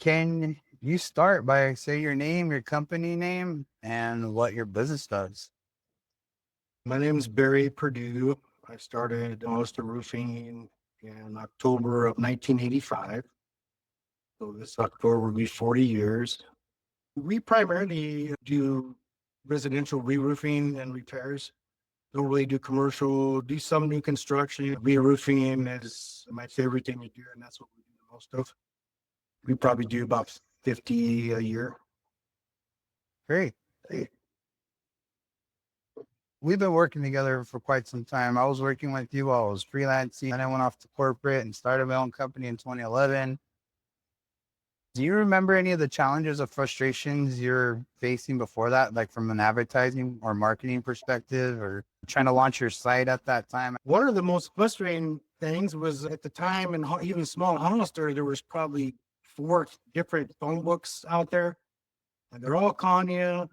can you start by say your name, your company name, and what your business does? My name is Barry Purdue. I started Hollister Roofing in October of 1985. So this October will be 40 years. We primarily do residential re-roofing and repairs. Don't really do commercial, do some new construction. Re-roofing is my favorite thing to do, and that's what we do the most of. We probably do about 50 a year. Great. We've been working together for quite some time. I was working with you while I was freelancing, and I went off to corporate and started my own company in 2011. Do you remember any of the challenges or frustrations you're facing before that, like from an advertising or marketing perspective, or trying to launch your site at that time? One of the most frustrating things was at the time, in even small Hollister, there was probably 4 different phone books out there, and they're all calling you.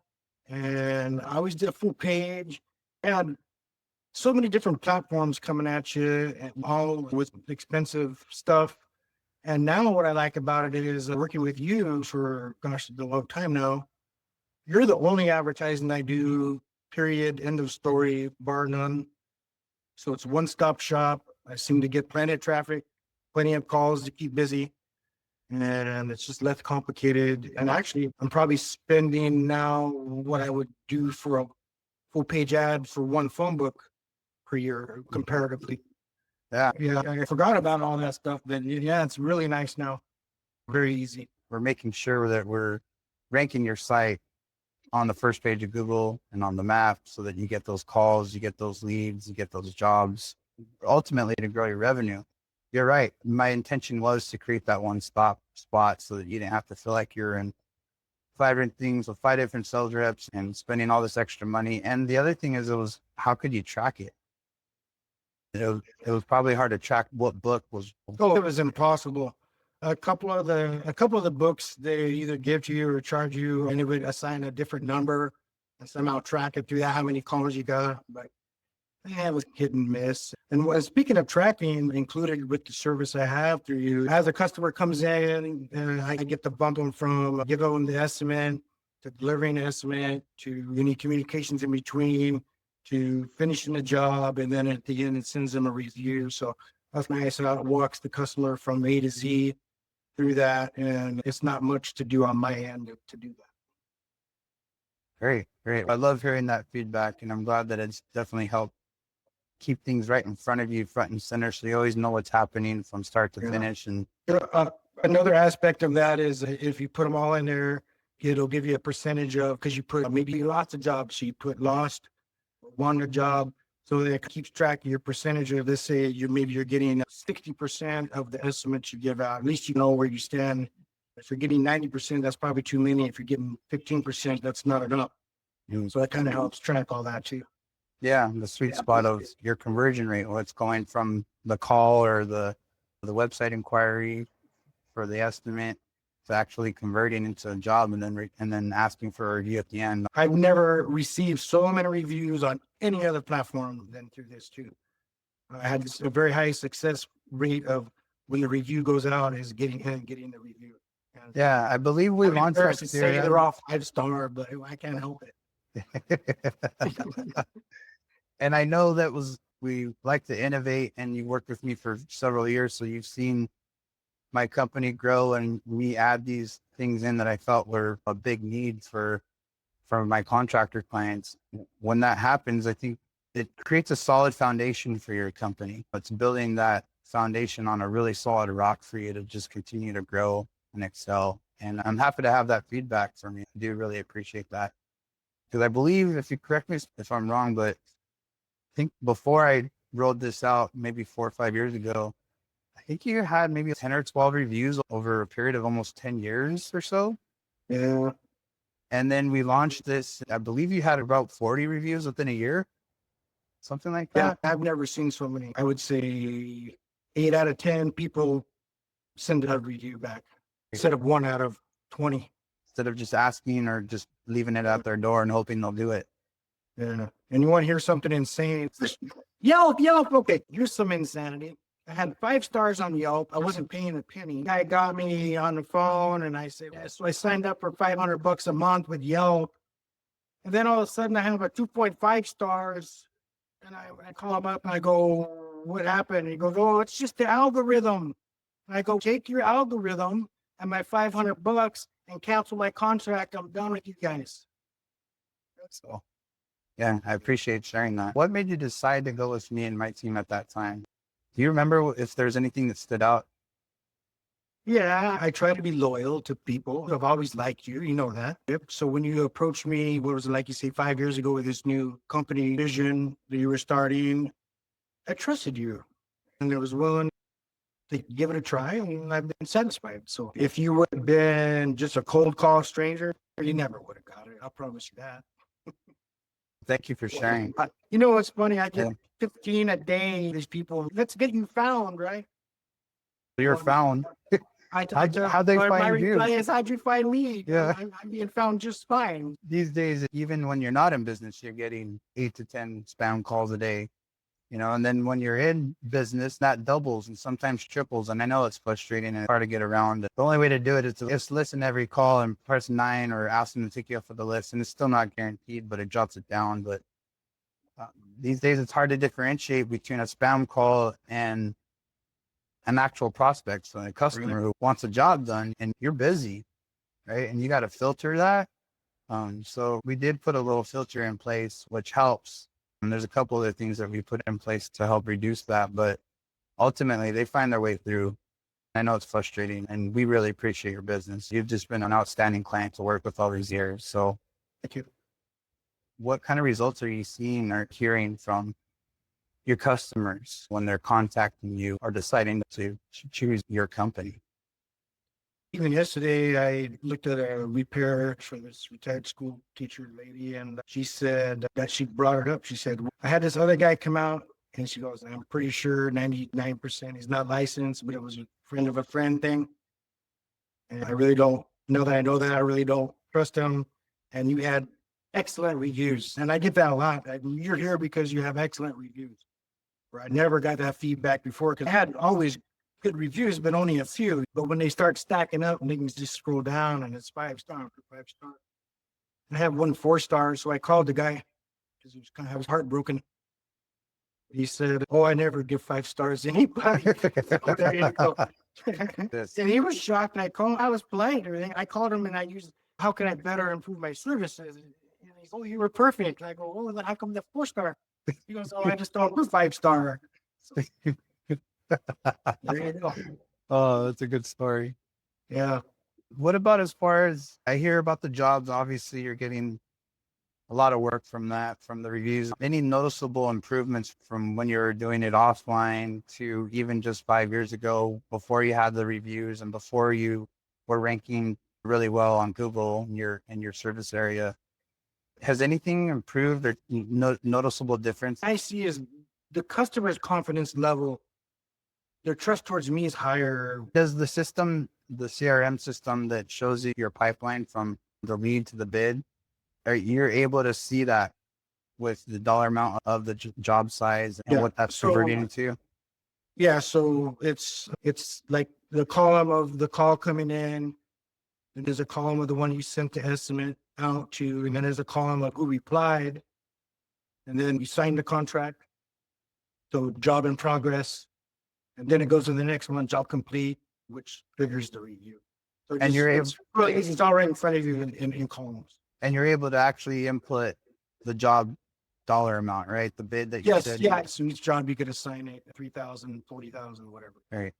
And I always did a full page, and so many different platforms coming at you, and all with expensive stuff. And now what I like about it is working with you for, gosh, a long time now. You're the only advertising I do, period, end of story, bar none. So it's one-stop shop. I seem to get plenty of traffic, plenty of calls to keep busy. And it's just less complicated. And actually, I'm probably spending now what I would do for a full page ad for one phone book per year comparatively. Yeah. I forgot about all that stuff, but yeah, it's really nice now. Very easy. We're making sure that we're ranking your site on the first page of Google and on the map so that you get those calls, you get those leads, you get those jobs, ultimately to grow your revenue. You're right. My intention was to create that one-stop spot so that you didn't have to feel like you're in 5 different things with 5 different sales reps and spending all this extra money. And the other thing is, how could you track it? It was probably hard to track what book was. Oh, it was impossible. A couple of the books, they either give to you or charge you, and it would assign a different number and somehow track it through that, how many calls you got. But it was hit and miss. And speaking of tracking, included with the service I have through you, as a customer comes in, I get to bump them from giving them the estimate to delivering the estimate to any communications in between to finishing the job, and then at the end it sends them a review. So that's nice. How it walks the customer from A to Z through that, and it's not much to do on my end to do that. Great. I love hearing that feedback, and I'm glad that it's definitely helped keep things right in front of you, front and center, so you always know what's happening from start to finish. And another aspect of that is if you put them all in there, it'll give you a percentage of, because you put maybe lots of jobs, so you put lost, won a job, so that it keeps track of your percentage of, let's say you're getting 60% of the estimates you give out. At least you know where you stand. If you're getting 90%, that's probably too many. If you're getting 15%, that's not enough. So that kind of helps track all that too. Yeah, the sweet spot of your conversion rate, what's going from the call or the website inquiry for the estimate to actually converting into a job, and then asking for a review at the end. I've never received so many reviews on any other platform than through this too. I had a very high success rate of when the review goes out is getting the review. And yeah, I believe we launched that series. They're all 5-star, but I can't help it. And I know we like to innovate, and you worked with me for several years, so you've seen my company grow, and we add these things in that I felt were a big need for my contractor clients. When that happens, I think it creates a solid foundation for your company. It's building that foundation on a really solid rock for you to just continue to grow and excel. And I'm happy to have that feedback from you. I do really appreciate that. Because I believe, if you correct me if I'm wrong, but I think before I rolled this out, maybe 4 or 5 years ago, I think you had maybe 10 or 12 reviews over a period of almost 10 years or so. Yeah. And then we launched this. I believe you had about 40 reviews within a year, something like that. Yeah, I've never seen so many. I would say 8 out of 10 people send a review back instead of 1 out of 20. Instead of just asking or just leaving it at their door and hoping they'll do it. Yeah. And you want to hear something insane? Yelp. Okay, here's some insanity. I had 5 stars on Yelp. I wasn't paying a penny. Guy got me on the phone and I said, yeah. So I signed up for $500 a month with Yelp. And then all of a sudden I have a 2.5 stars. And I call him up and I go, what happened? And he goes, oh, it's just the algorithm. And I go, take your algorithm and my $500 and cancel my contract. I'm done with you guys. So, yeah, I appreciate sharing that. What made you decide to go with me and my team at that time? Do you remember if there's anything that stood out? Yeah, I try to be loyal to people. I've always liked you. You know that. Yep. So when you approached me, what was it, like you say, 5 years ago with this new company vision that you were starting, I trusted you and I was willing to give it a try and I've been satisfied. So if you would have been just a cold call stranger, you never would have got it. I'll promise you that. Thank you for sharing. You know what's funny? I get Yeah. 15 a day. These people, let's get you found, right? You're found. How'd they my find you? reply is, how'd you find me? Yeah. I'm being found just fine. These days, even when you're not in business, you're getting 8 to 10 spam calls a day, and then when you're in business, that doubles and sometimes triples. And I know it's frustrating and hard to get around. The only way to do it is to just listen to every call and press 9 or ask them to take you off of the list. And it's still not guaranteed, but it drops it down. But these days, it's hard to differentiate between a spam call and an actual prospect. So a customer who wants a job done and you're busy, right? And you got to filter that. So we did put a little filter in place, which helps. And there's a couple other things that we put in place to help reduce that, but ultimately they find their way through. I know it's frustrating and we really appreciate your business. You've just been an outstanding client to work with all these years. So Thank you. what kind of results are you seeing or hearing from your customers when they're contacting you or deciding to choose your company? Even yesterday, I looked at a repair for this retired school teacher lady, and she said that she brought it up. She said, I had this other guy come out, and she goes, I'm pretty sure 99% he's not licensed, but it was a friend of a friend thing. And I really don't know that. I know that I really don't trust him. And you had excellent reviews. And I get that a lot. You're here because you have excellent reviews. Where I never got that feedback before because I had always good reviews, but only a few. But when they start stacking up and they can just scroll down and it's 5 stars for 5 stars. I have 1 4-star. So I called the guy because I was heartbroken. He said, oh, I never give 5 stars to anybody. So there you go. And he was shocked. And I called him. I was polite and everything. I called him and I used, how can I better improve my services? And he's, oh, you were perfect. And I go, oh, then how come the 4-star? He goes, oh, I just don't do 5-star. So, there you go. Oh, that's a good story. Yeah. What about as far as I hear about the jobs? Obviously, you're getting a lot of work from that, from the reviews. Any noticeable improvements from when you were doing it offline to even just 5 years ago before you had the reviews and before you were ranking really well on Google in your service area? Has anything improved or noticeable difference? I see is the customer's confidence level, their trust towards me is higher. Does the system, the CRM system that shows you your pipeline from the lead to the bid, you're able to see that with the dollar amount of the job size and what that's converting into? Yeah. So it's like the column of the call coming in. And there's a column of the one you sent the estimate out to, and then there's a column of who replied. And then you sign the contract. So job in progress. And then it goes to the next one, job complete, which triggers the review. So And you're able, it's all right in front of you in columns. and you're able to actually input the job dollar amount, right? The bid that you said. Yeah. So each job you could assign it 3,000, 40,000, whatever. Right.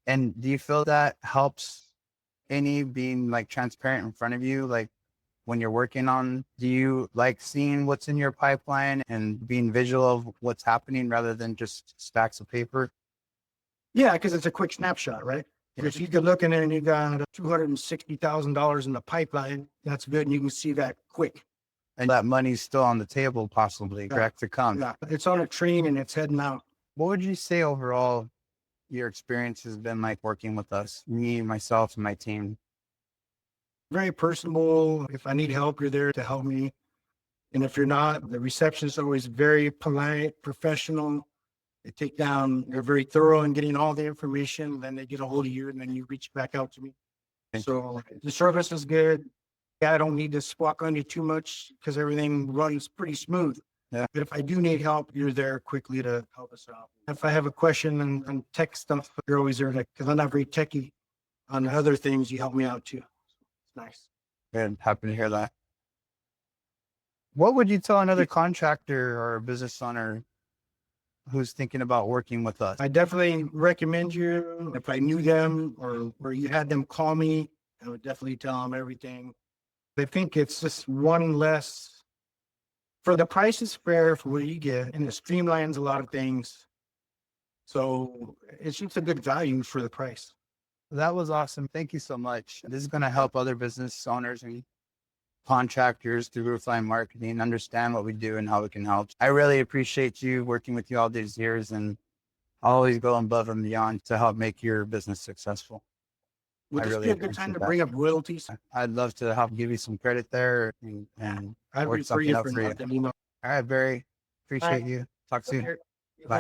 And do you feel that helps any being like transparent in front of you? Like when you're working on, do you like seeing what's in your pipeline and being visual of what's happening rather than just stacks of paper? Yeah, because it's a quick snapshot, right? If you could look in there and you got $260,000 in the pipeline, that's good. And you can see that quick. And that money's still on the table, possibly, correct, to come. Yeah, it's on a train and it's heading out. What would you say overall your experience has been like working with us, me, myself, and my team? Very personable. If I need help, you're there to help me. And if you're not, the receptionist is always very polite, professional. They take down, they're very thorough in getting all the information, then they get a hold of you and then you reach back out to me. So the service is good. Yeah, I don't need to squawk on you too much because everything runs pretty smooth. Yeah. But if I do need help, you're there quickly to help us out. If I have a question and tech stuff, you're always there because I'm not very techy on other things. You help me out too. It's nice. Good. Happy to hear that. What would you tell another contractor or business owner who's thinking about working with us? I definitely recommend you. If I knew them or you had them call me, I would definitely tell them everything. I think it's just one less for the price is fair for what you get, and it streamlines a lot of things. So it's just a good value for the price. That was awesome. Thank you so much. This is going to help other business owners and contractors through roofline marketing understand what we do and how we can help. I really appreciate you working with you all these years, and I'll always go above and beyond to help make your business successful. Would I this really be a good time to appreciate that. bring up royalties? I'd love to help give you some credit there and I'd work refer something you out for for you. nothing, you know. All right, Barry. Appreciate you. Talk soon. Okay. Bye.